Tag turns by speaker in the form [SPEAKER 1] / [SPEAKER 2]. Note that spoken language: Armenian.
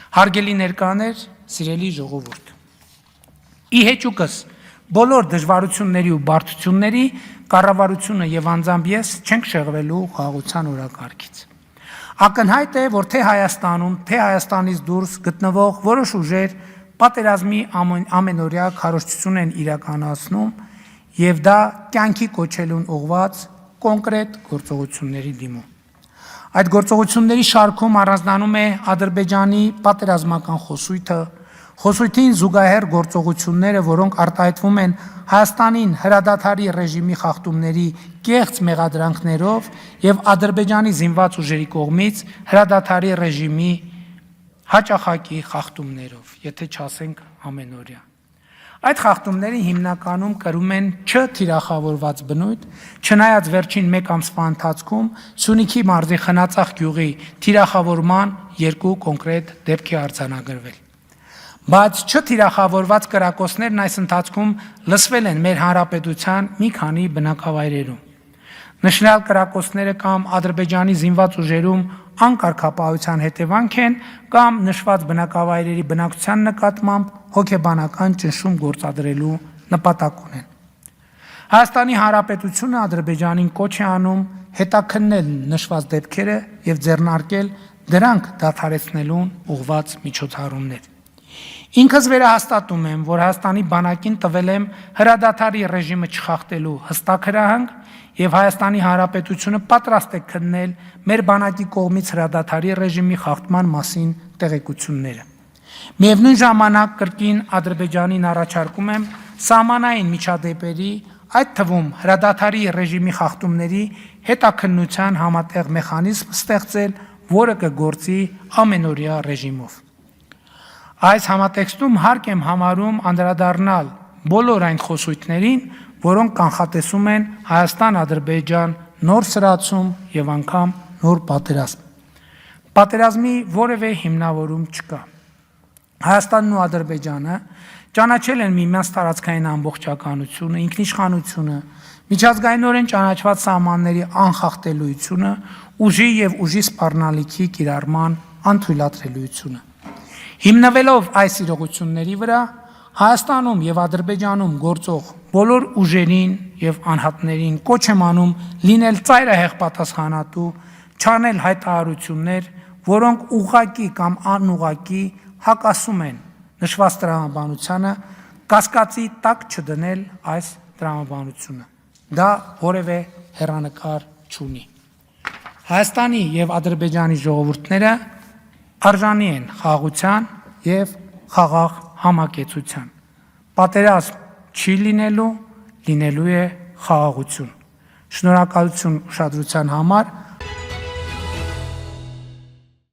[SPEAKER 1] Հարգելի ներկաներ, սիրելի ժողովուրդ։ Ի հեճուկս բոլոր դժվարությունների ու բարդությունների կառավարությունը եւ անձամբ ես չենք շեղվելու խաղաղության օրակարգից։ Ակնհայտ է, որ թե Հայաստանում, թե Հայաստանից դուրս գտնվող որոշ ուժեր պատերազմի ամենօրյա քարոզչություն են իրականացնում եւ դա կյանքի կոչելուն ուղղված կոնկրետ գործողությունների դիմում։ Այդ գործողությունների շարքում առանձնանում է Ադրբեջանի պատերազմական խոսույթին զուգահեռ գործողությունները, որոնք արտահայտվում են Հայաստանին հրադադարի ռեժիմի խախտումների կեղծ մեղադրանքներով եւ Ադրբեջանի զինված ուժերի կողմից հրադադարի ռեժիմի հաճախակի խախտումներով, եթե չասենք ամենօրյա։ Այդ խախտումները հիմնականում կրում են չթիրախավորված բնույթ, չնայած վերջին 1 ամսվա ընթացքում Սյունիքի մարզի Խնածախ գյուղի թիրախավորման 2 կոնկրետ դեպք է արձանագրվել։ Բայց չթիրախավորված կրակոցներն այս ընթացքում լսվել են մեր հանրապետության մի քանի բնակավայրերում։ Նշանալ կրակոցները կամ Ադրբեջանի զինված ուժերում անկարգապահության հետևանք են կամ նշված բնակավայրերի բնակչության նկատմամբ հոգեբանական ճնշում գործադրելու նպատակ ունեն։ Հայաստանի Հանրապետությունը Ադրբեջանին կոչ է անում հետաքննել նշված դեպքերը եւ ձեռնարկել դրանք դադարեցնելուն ուղղված միջոցառումներ։ Ինքս վերահաստատում եմ, որ Հայաստանի բանակին տվել եմ հրադադարի ռեժիմը չխախտելու հստակ հրահանգ եւ Հայաստանի Հանրապետությունը պատրաստ է քննել մեր բանակի կողմից հրադադարի ռեժիմի խախտման մասին տեղեկությունները։ Միևնույն ժամանակ կրկին Ադրբեջանին առաջարկում եմ սահմանային միջադեպերի, այդ թվում հրադադարի ռեժիմի խախտումների հետաքննության համատեղ մեխանիզմ ստեղծել, որը կգործի ամենօրյա ռեժիմով։ Այս համատեքստում հարկ եմ համարում անդրադառնալ բոլոր այն խոսույթներին, որոնք կանխատեսում են Հայաստան-Ադրբեջան նոր սրացում եւ անգամ նոր պատերազմ։ Պատերազմի որևէ հիմնավորում չկա։ Հայաստանն ու Ադրբեջանը ճանաչել են միմյանց տարածքային ամբողջականությունը, ինքնիշխանությունը, միջազգայինորեն ճանաչված սահմանների անխախտելիությունը, ուժի եւ ուժի սպառնալիքի կիրառման անթույլատրելիությունը։ Հիմնվելով այս իրողությունների վրա Հայաստանում եւ Ադրբեջանում գործող բոլոր ուժերին եւ անհատներին կոչ եմ անում լինել ծայրահեղ պատասխանատու, չանել հայտարարություններ, որոնք ուղղակի կամ անուղղակի հակասում են նշված տրամաբանությանը, կասկածի տակ չդնել այս տրամաբանությունը։ Դա որևէ հեռանկար չունի։ Հայաստանի եւ Ադրբեջանի ժողովուրդները արժանի են խաղաղության եւ խաղաղ համակեցության։ Պատերազմ չի լինելու է խաղաղություն։ Շնորհակալություն ուշադրության համար։